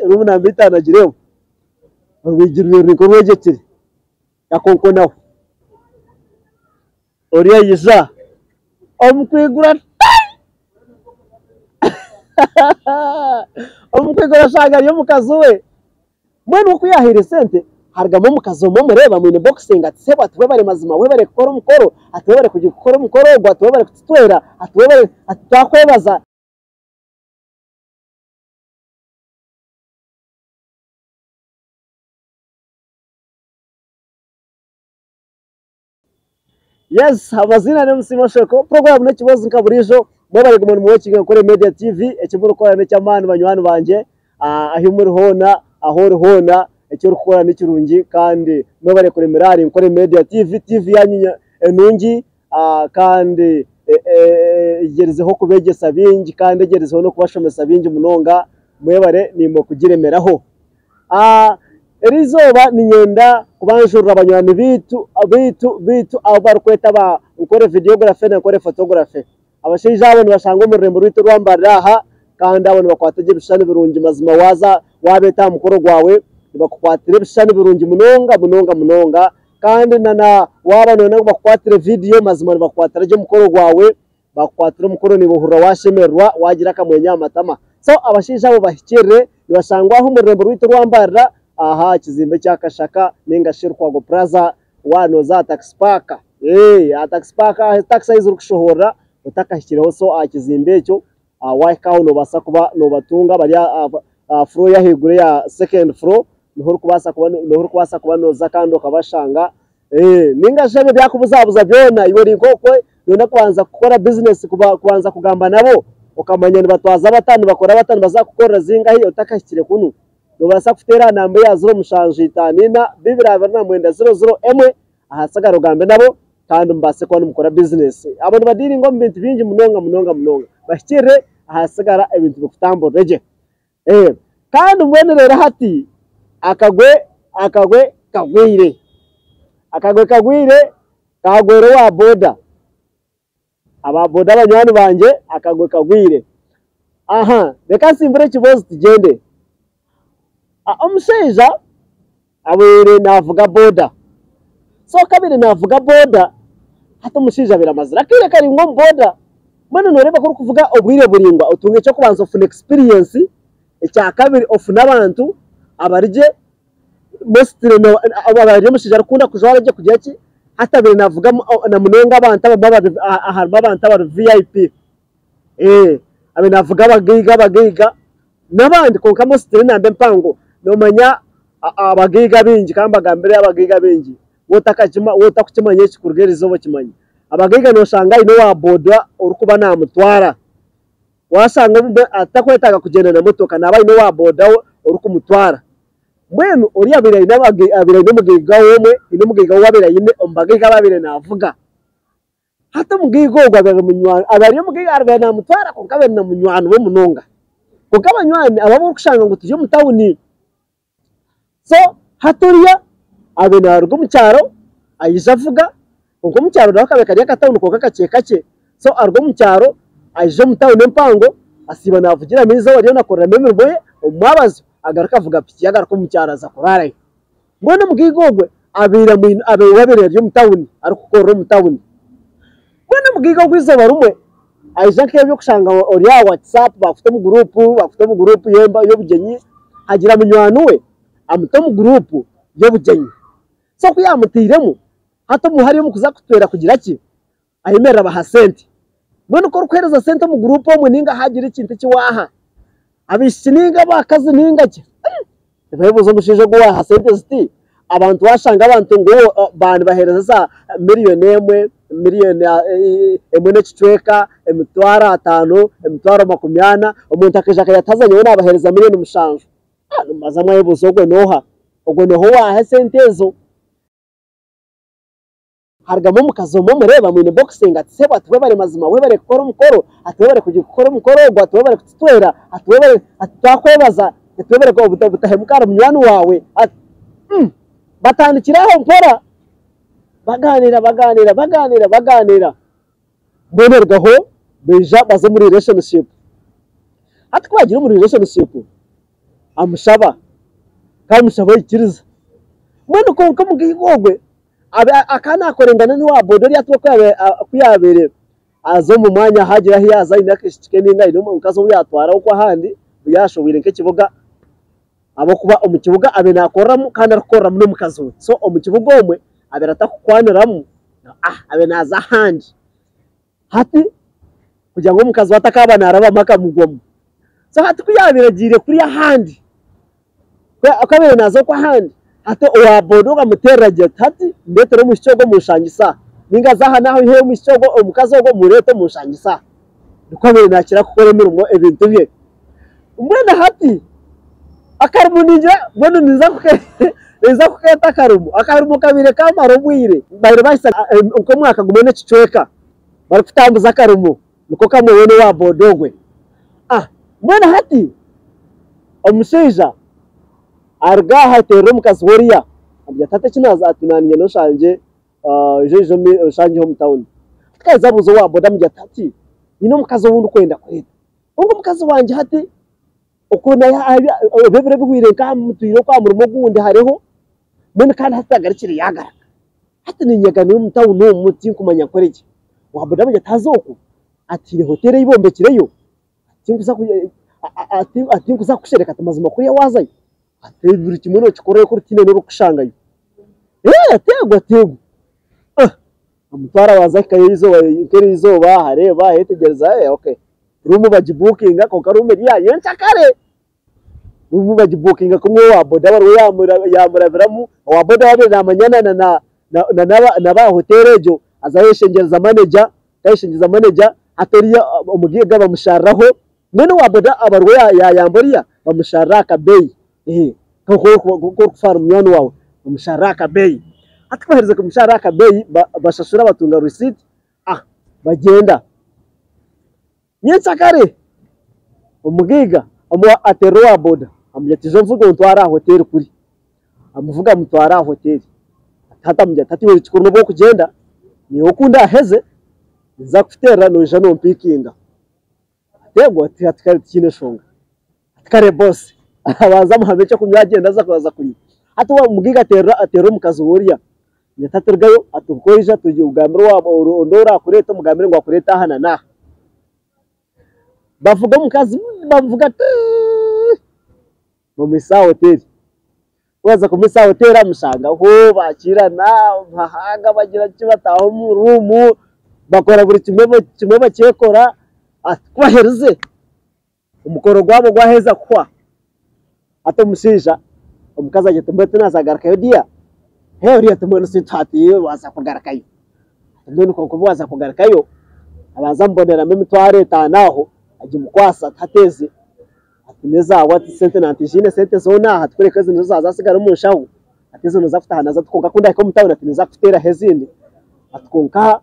rumuna mbitana gireo wigirwe niko rwegekire yakonko nawe oriya yiza omukwigura omukwigura shanga yo mukazuwe mwene ukuyahira sente hargamo mukazomo mureba mu boxing ati sebo atwe bare mazima we bare gukora umukoro atwe bare kugikora umukoro gwa atwe bare kutwera atwe bare atakwebaza yes abazina ne musimo shoko program ne kibozi nkaburijo mwabare gumuntu mu kiga gukora Media TV ekimuru kora ne cyamani banywani banje aho muri hona aho hona icyo rukora n'ikirungi kandi mwabare kuri Mirari nkore Media TV yanyinya enungi kandi igerezeho kubegesa bingi kandi igerezeho no kubashomesa bingi munonga mwebare nimo kugiremeraho erizoba ninyenda kubanjurira abanywani bitu abo barkweta ba ukore videography na ukore photography abashije abantu bashanga umurembo rwito rwambaraha kandi abantu bakwataje bishane birungi mazima waza wabeta mukoro gwawe bakukwatire bishane birungi munonga kandi nana wabano nabo bakwatire video mazima bakwatire mukoro gwawe bakwatire mukoro ni buhura washemerwa wagira kamwenya amatama so abashije abo bahikire bashangwa aho umurembo rwito rwambara aha kizimbe cyakashaka ningashira kwa go plaza wano za taxi park taxi park taxi size rukushohora utakashyireho so akizimbe cyo wayikaho no basa kuba no batunga bari floor ya higure ya second floor niho kubasa kuba no zakando kabashanga ningashabe byakubuzabuza byona iwe rinkokwe none kubanza gukora business kubanza kugamba nabo ukamanya nibatwaza batanu bakora batanu bazakukora zingahi utakashyire kunu nobasa kutera namba ya 0 mushanje itanina bibiraba na mwenda 00 emwe ahasagara ugambe nabo kandi mbase kwa mukora business abantu badiri ngo mbintu bingi munonga bashyire ahasagara ibintu bikutambo reje kandi mwene rero hati akagwe kagwire wa boda aba boda abanywani banje akagwe kagwire aha reka simbure kibozi tugende omusheja abere navuga boda so kabiri navuga boda hato musheja biramazira kire kari ngo boda mwana noreba ko kuvuga obwire buringwa utunge cyo kubanza of experience icya kabiri of nabantu abarije mostly abarije musheja rukunda kujwara je kujya ki hata bire navuga na munenga abantu aharba abantu aba VIP abe navuga bagiga nabandi konka mostly nambe mpango nomanya abagiga bingi kambaga mbere abagiga bingi wotakukimanye kikurgerizo bo kimanye abagiga no shanga ino wa boda urukuba namutwara wasanga atakwetaga kugenda na motoka naba ino wa boda urukumutwara mwenu uri abirayi n'abirayi n'umugiga womwe ino mugiga wabirayi ne ombagiga babire navuga hata mugiga gwabere munywano abari mugiga arbe namutwara konkabe na munywano bo munonga konkabanywani ababo kushanga ngo tuje mutawuni so haturiya abena rugo mucyaro ayijavuga ngo mucyaro nakabe kariya katawuni ko kakacye so argo mucyaro aje mutawuni mpango asiba navugira miza wariyo nakora memerwe umwabazo agaruka avuga piki yagaruka mucyaraza kurara mbone mugigogwe abira mu abe wabere ryo mutawuni ari kukora mutawuni mbone mugigogwe izoba rumwe aje kebyo kushanga oriya WhatsApp bafite mu group yemba yo bugenyi hagira munywanu we amuto mu group yo bugenyi so kuyamutiremo hato muhari mu kuza kutwera kugira ki ayemera bahasente mbone ko rukereza sente mu group omwe ninga hagira ikintu kiwaha abishininga bakazi ninga ki bebuzo mushije gwa hasente ziti abantu washanga abantu ngo bandi bahereza za miliyoni emwe n'icweka emitwara 5 emitwara 20 umuntu akaje kayatazanye wona abahereza miliyoni mushanje maza mwayebuzo gwe noha ogwe noho wa sentezo hargamo mukazomo mureba mu boxing ati sebo atwe bare mazima we bare gukora umukoro atwe bare kugikora umukoro gwa atwe bare kutwera atwe bare atakwebaza atwe bare ko butahemukara munywani wawe batandikiraho mpora baganira bonergaho beja baze muri relationship atwagira muri relationship amushaba kamushaba ikiriza mwene ko mugigogwe akana akorengana ni wa bodo yatwa kuyabere azo mu mwanya hagira hiyaza inakishike ninga ino mukazo yatwara uko handi yashobire nke kibuga abo kuba umukibuga abe nakoramo kandi arakoramo no mukazo so umukibuga omwe abe atakukwaniramo abe naza handi hati kugira ngo mukazo atakabana araba maka mugomo so hati kuyabiragire kuri handi akabere nazo kwa handi hati owa bodo gamuteraje hati ndetero mushogo mushangisa ninga zaha naho ihe mushogo omukazo go mureto mushangisa dukwabere nakira gukora imirimo ebintu bye umwene hati akarumunije bwono niza kuketa akarumu kabire kamaro bwire bayire bahisa uko mwaka gumene cicweka bari kutambuza akarumu nuko kamubone wa bodogwe mwene hati omusheja arga hatero mukazi woriya abya tate kinaza atinaniye no shanje jeje shanje ho mutawuni kaza buzo wa boda mujya tati ino mukazi wundi kwenda kweta ubwo mukazi wanje hati ukona ya bebere bwire kamutuyiro kwa murumo gundi hareho mwene kandi hatagarikire yagara hati ninyaga no mutawuni umuti kumanya koreke wa boda mujya tazoko atire hotel ibombekireyo atinkuza kushereka tamazima kuri yawazayo ateburi kimwe kikoreye kuri tine no kushangayo tegwa amutwara wazakaye izoba hareba hetegereza okay rumu bajibukinga ko karume ya yencha kare rumu bajibukinga kumwe wa boda baro yamuraviramu wa boda wabe namanyana na ba hotelejo azayeshengereza manager kayishengereza manager atoriya umugiga bamusharaho none wa boda abarwo yamboriya bamusharaka bei ko kufara umyano wawe bamusharaka bei atwahereza kumusharaka bei bashashura batunga receipt bagenda nyensakare umugiga atero wa boda amujatizo mvugo ntwara hotel kuri amuvuga mutwara hotel hata mujatati we chikuruno bwo kugenda ni okunda aheze nza kufitera no jano mpikinga tego atikare kine shonga atikare boss abaza muhambe cyo kumyagenda za kuza kunyi hata wa mugiga atero mukazi woriya yatatergayo atukoija tuje ugambiro wa ndora kureta mugambiro ngo akureta hana na bavuga mukazi bavuga mu misa hotel waza ku misa hotel amushanga ho bakirana bahanga bagira kibataho mu rumu bakora buri kimwe bakekora atwahereze umukoro gwabo gwaheza kwa atamusija umukaza agitumete nazagarakayo dia uriya tumwe sitati waza kugarakayo none ko kubaza kugarakayo abaza mbonera mu mitware tanaho agimukwasa tateze atineza wati sente nantijine sente zona hatwereka zino zazasigara umushaho ateze no zafutana za tukonka kunda ko mutawuna atineza kutera hezindi atkonka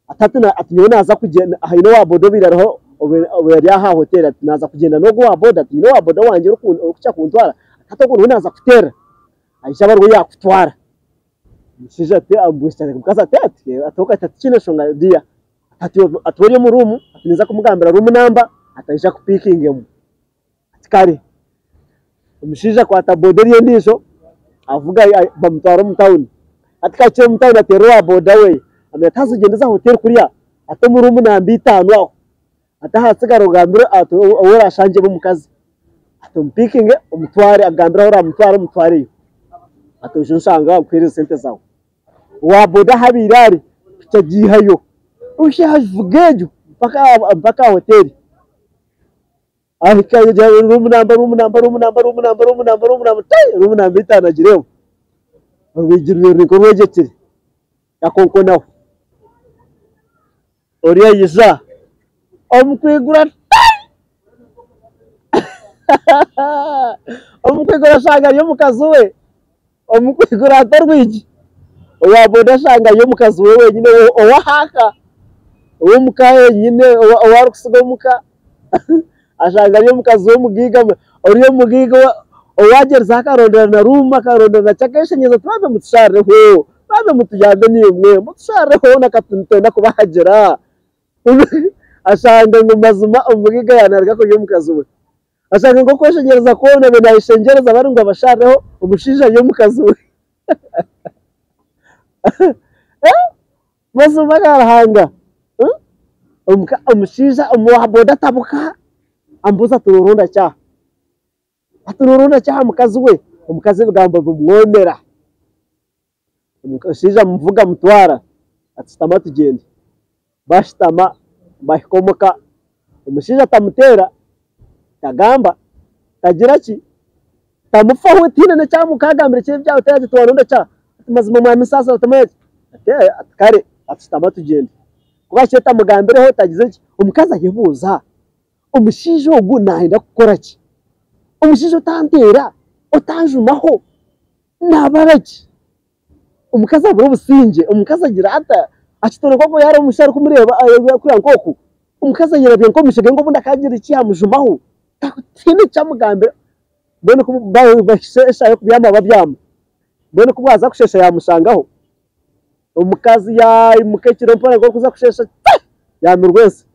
atatina atinyona aza kugenda ahino wa bodo biraraho oberi aha hotel atinaza kugenda no go wa bodo atino wa bodo wanje ukuca kuntwara atakuntu naza kutera aisha barwo yakutwara Sija te ambushane kukaza tete atoka tatikine shonga dia atwori mu room atiniza kumugambira room number ataisha kupikingemo atikari umushija kwa taboderi ndisho avuga bamutwara mu town atikache mu town aterwa boda we ametazo gendeza hotel kuriya ato mu room namba 5 aho atahasigara ugambira ora shanje mu mukazi atompikinge umutware agambira ora mutwara umutware atosho nsanga kwere sente zawo wa boda habirari tagihayo ushavugejo mpaka hotel ahikaje room number itanagireo wigirwe riko rwegetire yakonkonaho oriya yiza omukwigura omukwigura shanga yo mukazuwe omukwigura atarwiji owa boda shanga yo mukazuwe wenyine owahaka uwo mukaye nyine owarukusiga muka ashanga yo mukazuwe mugiga oriyo mugiga owagerza akarondera na room akarondera na chakeshe nyezo twabe mutshareho babe mutujyande nimwe mutshareho nakatunitenda kubahagera ashanga ngo mazuma umugiga yanarga ko yo mukazuwe ashaka ngo kweshengereza kubona bene ayishengereza bari ngo abashareho umushija yo mu kazu mazuma garahanga umushija umuhaboda tabuka ambuza tururunda cya atururunda cya mu kazu we umukazi bwamba bumwomera umushija mvuga mutwara atitama tugende bashitama bahikomoka umushija tamutera tagamba tagira ki tamufaho tinene cyangwa mukagambira cyo byawe taje tuwarunda cya mazima mwami sasa utamaye kare atitama tugende kubashe tamugambireho tagize ki umukazi agibuza umushije ugu nahenda gukora ki umushije utantera utanjumaho nabaraki umukazi abura ubusinge umukazi agira ata akitore koko yari umushari kumureba kuri ankoku umukazi yirabye ngo mushige ngo bunda kagira iki yamujumaho takutine cyamugambira bone ko bashesha yo kubyama babyama bone ko baza kushesha yamusangaho umukazi ya mukekiro mpora ngo kuza kushesha yamirwese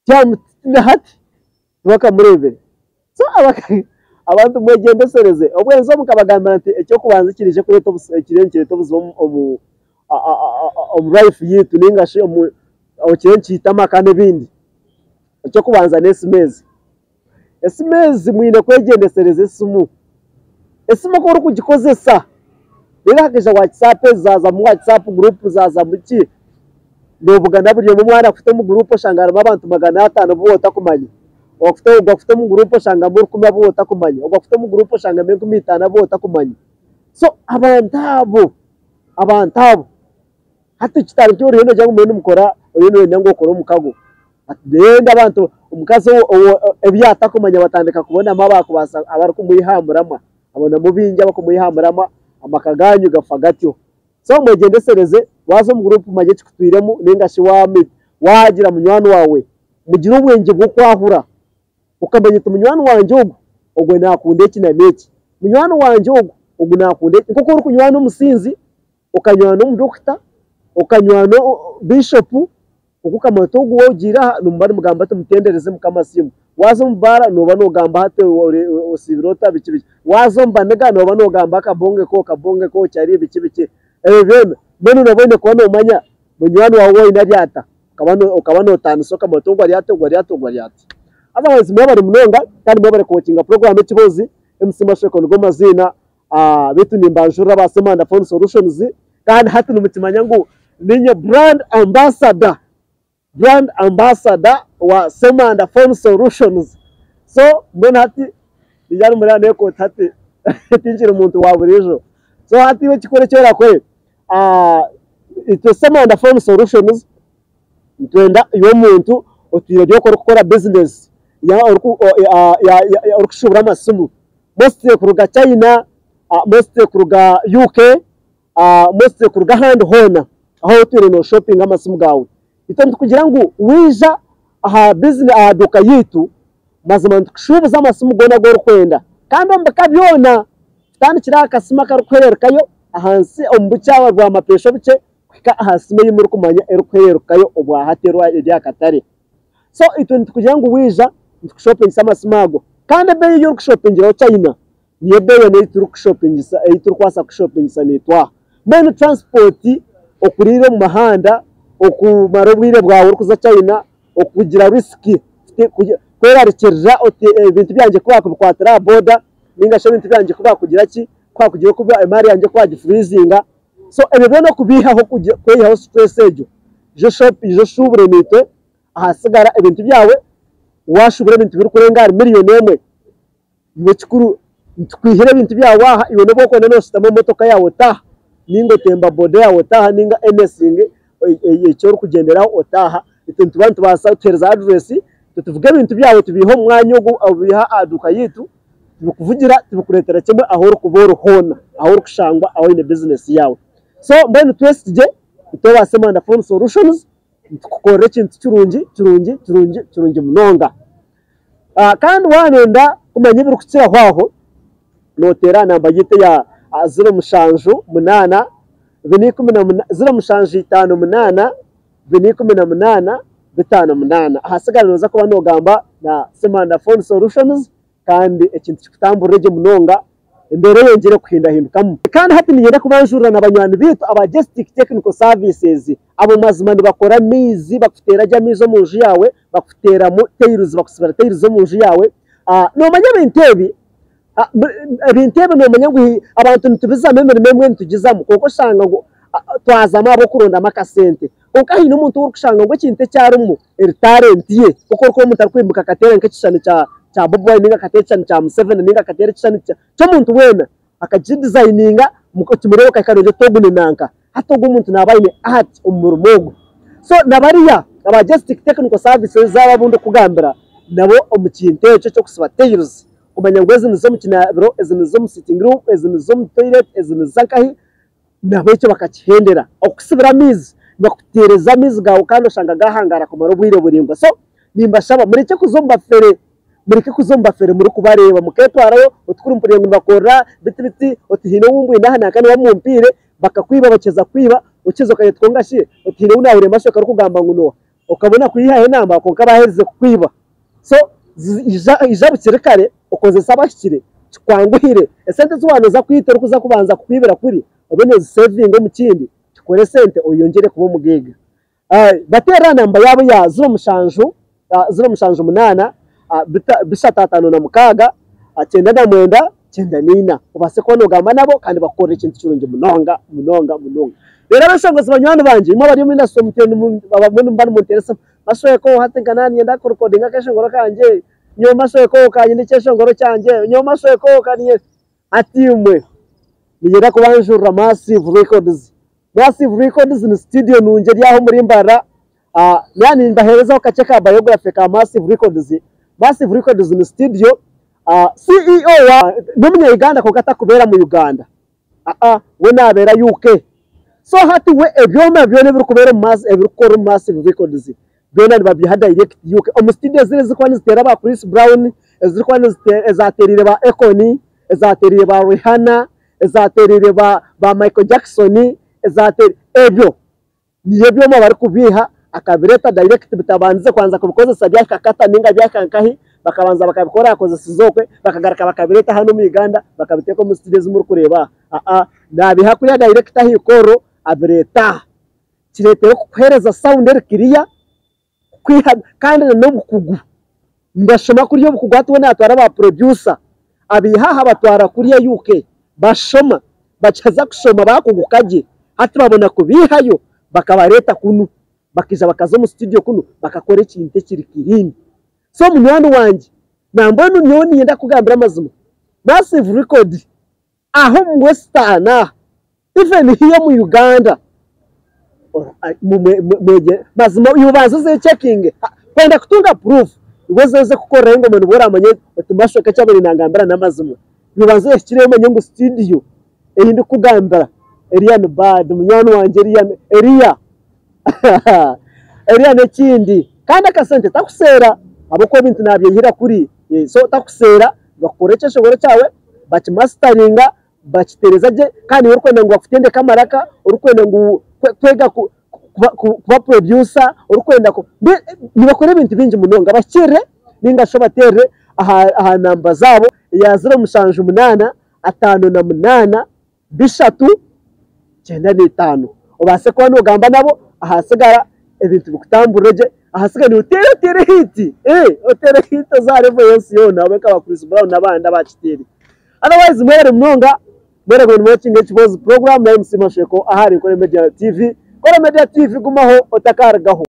cyamutine hati bakamurebe so abantu mwegendesereze obwenzo mukabagambira ati ecyo kubanza kirije kuri to kirengere to buzo life yitu ningashi okirenki itama kandi bindi ecyo kubanza nesimezi mwine kwegendesereze sumu esimo ko rukugikozesa birahageje WhatsApp zaza mu WhatsApp group zaza muki ndobugana buriyo mu mwana afite mu group shangara abantu 500 bota kumanya ugafite mu group shanga muri kumya bota kumanya ugafite mu group shanga 15 bota kumanya so abantabo hati kitari cyo rero jya ngumene mukora rero nyango ukora mukago atenda abantu umukazi ebyata kumanya batandika kubona amabako basa abari kumuyihambirama abona mubinja bakumuyihambirama amakaganyu gafagatyo so mwegendesereze wazo mu group maje kitwiremo ningashi wami wagira munywano wawe mugira ubwenge bwo kwahura ukamenya tumunywano wanje ubwo nakunde kina neki munywano wanje ubwo nakunde kuko uri kunywano umusinzi ukanywana n'umudokita ukanywana bishop ukukamato gwo ugira numbari mugamba tumutendereze mukamasimu wazo mbara noba nogamba hate osibirota biki wazo mbanega noba nogamba kabonge ko cyari biki bene nabone ko nomanya munywano wawe inaryata ukabano tanisoka matongo ariate otherwise mwabari munonga kandi mwabari coaching program ekibozi MC Masheko ngo mazina bitu nimbanjura ba Semanda Phone Solutions kandi hati numutimanya ngo ninye brand ambassador wa Semanda Phone Solutions so mbona hati bijyana muri ane ko hati tinjira umuntu waburijo so hati we kikore cyera kwe ito Semanda Phone Solutions twenda iyo muntu otire ryo gukora business ya urukushubura amasimu most kuruga China most kuruga UK most kuruga hand hona aho turi no shopping amasimu gawe ito kugira ngo wija aha business aduka yitu mazima kushubuza amasimu gona go rukwenda kandi mbakabyona kandi kiraka sima karukwererkayo ahansi ombucyawa rwa mapesho bice kwika ahasime y'imuri kumanya erukwererkayo obwa haterwa iryakatare so ito kugira ngo wija shopping sama smago kandi be yo shopping ro China niye be ne turu shopping sa turu kwasa shopping sa netwa men transport okurire mu mahanda okumara bwire bwawe urukuza China okugira riski kwerarekerera ibintu byanje kwatira border ningasho ibintu byanje kugira ki kugira kuba imari yanje freezinga so ebe no kubihaho kweyaho stress ejo je shubure nite ahasigara ibintu byawe washubura ibintu biri kurenga miliyoni emwe mukuru twihire ibintu byawe aha ibone boko none sitamo motoka yawe taha ningo temba bode yawe taha ninga anything icyo kugenderaho otaha itintu bantu basa tereza address tuvuge ibintu byawe tubiho mwanya ugu abiha aduka yitu tukuvugira tukuretera kimwe aho rukuboro hona aho rukushangwa aho ine business yawe so mbene twesije itoba Semanda Phone Solutions tukukore kintu kirungi munonga kandi wanenda kumenya ibiri kukira hwaho notera namba yite ya 0 mushanju 5 8 0 mushanju 5 8 218 5 ahasigara noza kuba nogamba na Semana Phone Solutions kandi ikintu kikutambureje munonga imbere yongere kuhindahindukamo kandi hati nigenda kubanjurira n'abanywanyi bitu aba Gestic Technical Services abo mazima bakora mizi bakutera jamizo mu nzu yawe bakutera mu tails bakusibara tails zo mu nzu yawe no manya bintebi bintebe no manya ngo abantu ntubizamemere memwe ntugizamo kuko shanga ngo twazama abo kuronda amakasente kuko hino umuntu uri kushanga ngo kinte cyarumu talent ye kuko ko umuntu arikwimbuka katera nk'ikishane cha Bobo ninga katera cyane cha M7 ninga katera cyane cyo muntu wena akajidesigninga muko kimurebo kakaroje togune nanka hatogo umuntu nabayine art umurumogo so nabariya aba Gestic Technical Services zaba bundo kugambira nabo omukinte cyo kusiba tails kumanya ngo ezini zo mukinabiro ezini zo mu sitting room ezini zo mu toilet ezini zankahi nabo cyo bakakihendera okusibira mizi bakutereza mizi gawo kandi ushanga gahangara kumara ubwire buringwa so nimbashaba muri cyo kuzomba fere muri kubareba muketwarayo utkurumpuriye ngo bakora biti utihino wumbuye ndahana kandi wamumpire bakakwiba bakeza kwiba ukizo kaye twongashiye utihino unahure mashoka rukugamba ngo ukabona kuyihaye namba ko kabaheze kwiba so ijabukire kare ukoze sabashikire kwanguhire esente z'ubantu za kwitera kuza kubanza kwibera kuri obene saving mu kindi tukore sente oyongere kuba mugega batera namba yabo ya 0 mushanju 8 bishatatano na mukaga 9 ubase ko nogamba nabo kandi bakora ikintu cyurunje munonga rero abashongozi banywana banje mo bari mu naso mutene babone mbana muteresa mashoye ko hateganani yenda ko recording akashongoro kanje nyo mashoye ko kanye n'ikeshongoro cyanje nyo mashoye ko kanye atimwe nigera kubanjura Massive Records ni studio nunje ryaho muri Mbara yani ndahereza kace ka biography ka Massive Records ni studio CEO wa n'umwe Uganda ko gatakubera mu Uganda we nabera UK so hati we ebyoma byone biri kubera Massive Records byona babyiha direct UK studio zire zikwana zitera ba Chris Brown zikwana ezaterire ba Econi ezaterire ba Rihanna ezaterire ba Michael Jackson ebyo niye byoma bari kubiha akabireta direct bitabanze kwanza kubukoze sabya kakata ninga byakankahi bakabanza bakabikora akoze sizokwe bakagaraka bakabireta hano mu Uganda bakabiteka mu studios muri kureba nabiha kuri direct ahikoro abireta kiretero kuhereza sound erikiriya kwiha kandi no bukugu ndashoma kuri yo bukugu hatwe natwara ba producer abihaha batwara kuri ya UK bashoma bacaza kushoma bakugukaje hati babona kubihayo bakabareta kunu bakiza bakazo mu studio kunu bakakora ikintu kirikirindi so munywano wanje nambona unyoni yenda kugambira amazima Massive Record aho mu Western even hiyo mu Uganda mazima yubanza ze checking kwenda kutunga proof uweze gukora ngo umuntu boramanye tumashoka cyabiri nangambira namazima yubanza yashikire mu nyungu studio eyindi kugambira Elian Bad munywano wanje Elian nekindi kandi akasente takusera abako bintu nabyihira kuri so takusera bakoreche shogoro cyawe bakimasteringa bakitereza je kandi uri kwenda ngo bafutende kamaraka uri kwenda ngo twega kuba producer uri kwenda ko nibakore ibintu bingi munonga bakire ninga shobatere aha namba zabo ya 0 5 9 ubase ko nogamba nabo ahasigara ibintu bikutambureje ahasigara utere hiti utere hiti za revoyance yona abeka ba Chris Brown nabanda bakiteri otherwise mwere mnonga mwere go watching HBOS program na MC Masheko ahari kuri Media TV gumaho otakaragaho